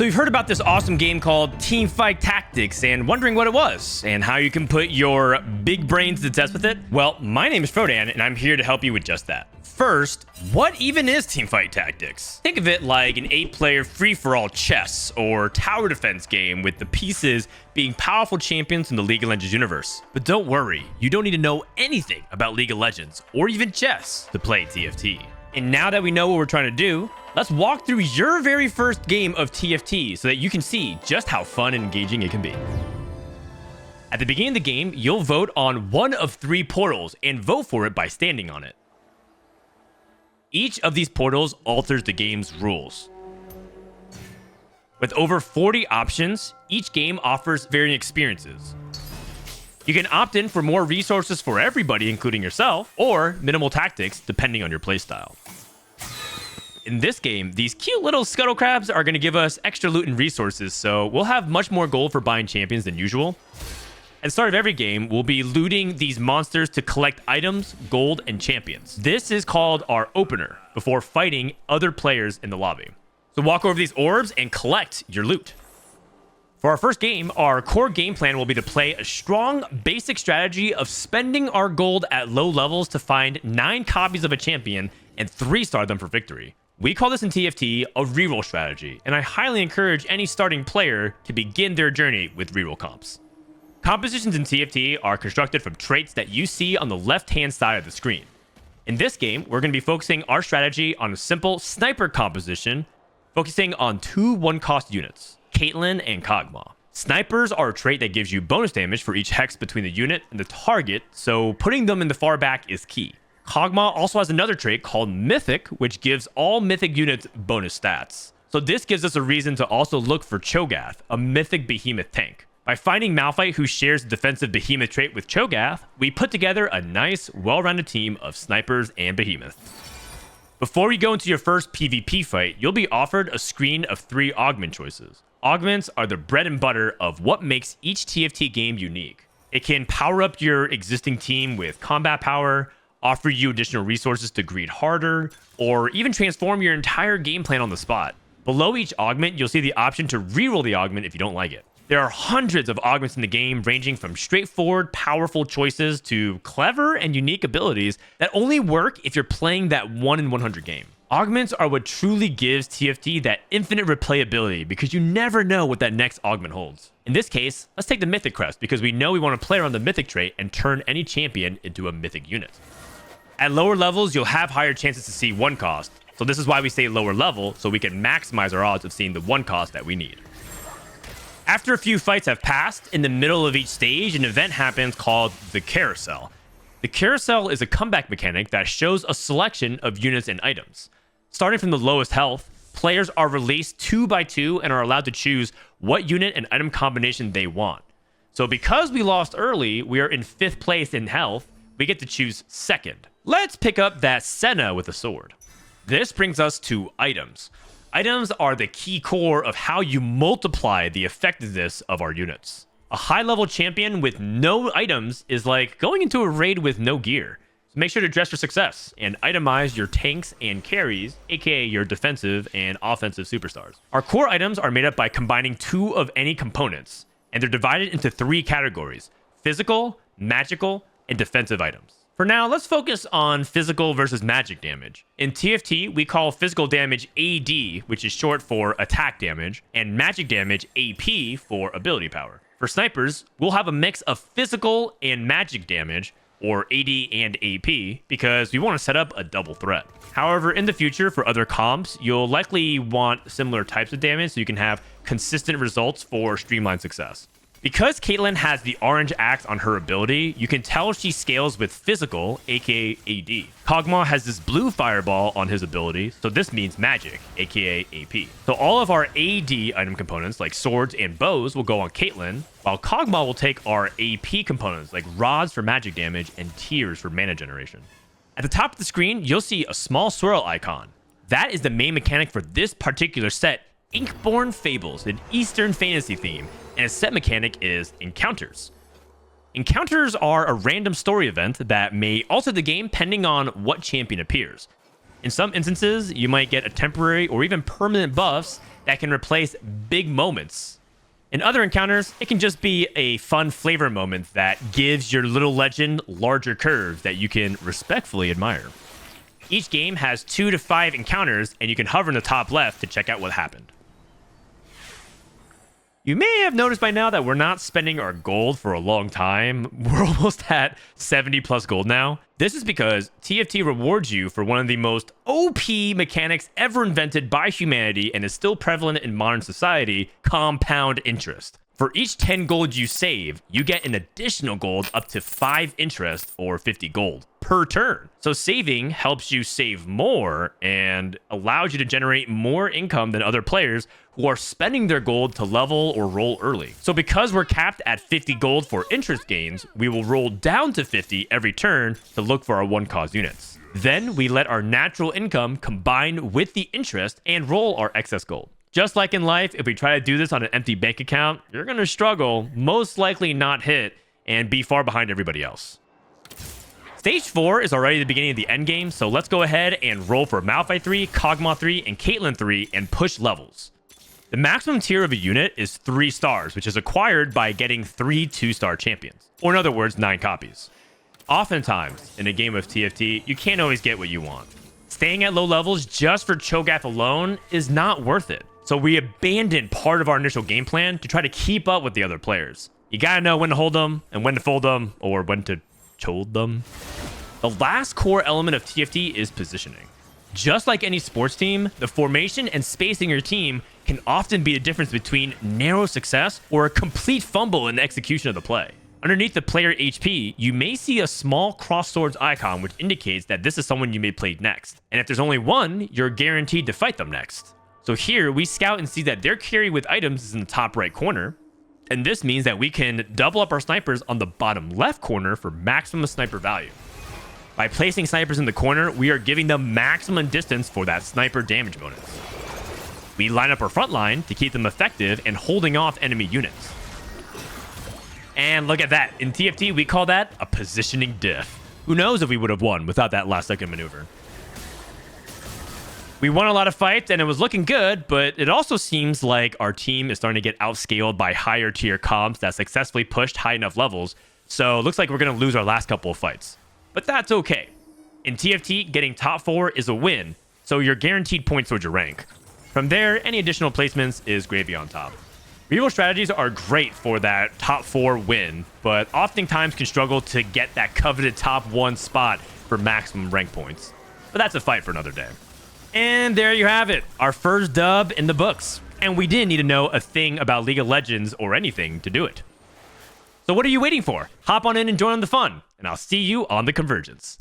So you've heard about this awesome game called Teamfight Tactics and wondering what it was and how you can put your big brains to test with it? Well, my name is Frodan and I'm here to help you with just that. First, what even is Teamfight Tactics? Think of it like an 8-player free-for-all chess or tower defense game with the pieces being powerful champions in the League of Legends universe. But don't worry, you don't need to know anything about League of Legends or even chess to play TFT. And now that we know what we're trying to do, let's walk through your very first game of TFT so that you can see just how fun and engaging it can be. At the beginning of the game, you'll vote on one of 3 portals and vote for it by standing on it. Each of these portals alters the game's rules. With over 40 options, each game offers varying experiences. You can opt in for more resources for everybody, including yourself, or minimal tactics, depending on your playstyle. In this game, these cute little scuttle crabs are going to give us extra loot and resources, so we'll have much more gold for buying champions than usual. At the start of every game, we'll be looting these monsters to collect items, gold, and champions. This is called our opener, before fighting other players in the lobby. So walk over these orbs and collect your loot. For our first game, our core game plan will be to play a strong, basic strategy of spending our gold at low levels to find 9 copies of a champion and 3-star them for victory. We call this in TFT a reroll strategy, and I highly encourage any starting player to begin their journey with reroll comps. Compositions in TFT are constructed from traits that you see on the left-hand side of the screen. In this game, we're going to be focusing our strategy on a simple sniper composition, focusing on 2 1-cost units, Caitlyn and Kog'Maw. Snipers are a trait that gives you bonus damage for each hex between the unit and the target, so putting them in the far back is key. Kog'Maw also has another trait called Mythic, which gives all Mythic units bonus stats. So this gives us a reason to also look for Cho'Gath, a Mythic Behemoth tank. By finding Malphite who shares the defensive Behemoth trait with Cho'Gath, we put together a nice, well-rounded team of snipers and behemoths. Before you go into your first PvP fight, you'll be offered a screen of 3 augment choices. Augments are the bread and butter of what makes each TFT game unique. It can power up your existing team with combat power, offer you additional resources to greed harder, or even transform your entire game plan on the spot. Below each augment, you'll see the option to reroll the augment if you don't like it. There are hundreds of augments in the game, ranging from straightforward, powerful choices to clever and unique abilities that only work if you're playing that 1 in 100 game. Augments are what truly gives TFT that infinite replayability because you never know what that next augment holds. In this case, let's take the Mythic Crest because we know we want to play around the Mythic trait and turn any champion into a Mythic unit. At lower levels, you'll have higher chances to see 1 cost, so this is why we say lower level, so we can maximize our odds of seeing the 1 cost that we need. After a few fights have passed, in the middle of each stage, an event happens called the Carousel. The Carousel is a comeback mechanic that shows a selection of units and items. Starting from the lowest health, players are released 2 by 2 and are allowed to choose what unit and item combination they want. So because we lost early, we are in 5th place in health, we get to choose 2nd. Let's pick up that Senna with a sword. This brings us to items. Items are the key core of how you multiply the effectiveness of our units. A high-level champion with no items is like going into a raid with no gear. So make sure to dress for success and itemize your tanks and carries, aka your defensive and offensive superstars. Our core items are made up by combining 2 of any components, and they're divided into 3 categories: physical, magical, and defensive items. For now, let's focus on physical versus magic damage. In TFT, we call physical damage AD, which is short for attack damage, and magic damage AP for ability power. For snipers, we'll have a mix of physical and magic damage, or AD and AP, because we want to set up a double threat. However, in the future, for other comps, you'll likely want similar types of damage so you can have consistent results for streamlined success. Because Caitlyn has the orange axe on her ability, you can tell she scales with physical, aka AD. Kog'Maw has this blue fireball on his ability, so this means magic, aka AP. So all of our AD item components, like swords and bows, will go on Caitlyn, while Kog'Maw will take our AP components, like rods for magic damage and tears for mana generation. At the top of the screen, you'll see a small swirl icon. That is the main mechanic for this particular set, Inkborn Fables, an Eastern fantasy theme, and its set mechanic is Encounters. Encounters are a random story event that may alter the game depending on what champion appears. In some instances, you might get a temporary or even permanent buffs that can replace big moments. In other encounters, it can just be a fun flavor moment that gives your little legend larger curves that you can respectfully admire. Each game has 2 to 5 encounters, and you can hover in the top left to check out what happened. You may have noticed by now that we're not spending our gold for a long time. We're almost at 70 plus gold now. This is because TFT rewards you for one of the most OP mechanics ever invented by humanity and is still prevalent in modern society: compound interest. For each 10 gold you save, you get an additional gold up to 5 interest or 50 gold per turn. So saving helps you save more and allows you to generate more income than other players who are spending their gold to level or roll early. So because we're capped at 50 gold for interest gains, we will roll down to 50 every turn to look for our 1-cause units. Then we let our natural income combine with the interest and roll our excess gold. Just like in life, if we try to do this on an empty bank account, you're going to struggle, most likely not hit, and be far behind everybody else. Stage 4 is already the beginning of the end game, so let's go ahead and roll for Malphite 3, Kog'Maw 3, and Caitlyn 3 and push levels. The maximum tier of a unit is 3 stars, which is acquired by getting 3 2-star champions, or in other words, 9 copies. Oftentimes, in a game of TFT, you can't always get what you want. Staying at low levels just for Cho'Gath alone is not worth it. So we abandoned part of our initial game plan to try to keep up with the other players. You gotta know when to hold them and when to fold them, or when to chold them. The last core element of TFT is positioning. Just like any sports team, the formation and spacing your team can often be the difference between narrow success or a complete fumble in the execution of the play. Underneath the player HP, you may see a small cross swords icon, which indicates that this is someone you may play next. And if there's only one, you're guaranteed to fight them next. So here, we scout and see that their carry with items is in the top right corner. And this means that we can double up our snipers on the bottom left corner for maximum sniper value. By placing snipers in the corner, we are giving them maximum distance for that sniper damage bonus. We line up our front line to keep them effective and holding off enemy units. And look at that. In TFT, we call that a positioning diff. Who knows if we would have won without that last second maneuver. We won a lot of fights and it was looking good, but it also seems like our team is starting to get outscaled by higher tier comps that successfully pushed high enough levels. So it looks like we're going to lose our last couple of fights. But that's okay. In TFT, getting top 4 is a win, so you're guaranteed points towards your rank. From there, any additional placements is gravy on top. Reroll strategies are great for that top 4 win, but oftentimes can struggle to get that coveted top 1 spot for maximum rank points. But that's a fight for another day. And there you have it, our first dub in the books. And we didn't need to know a thing about League of Legends or anything to do it. So what are you waiting for? Hop on in and join on the fun, and I'll see you on the Convergence.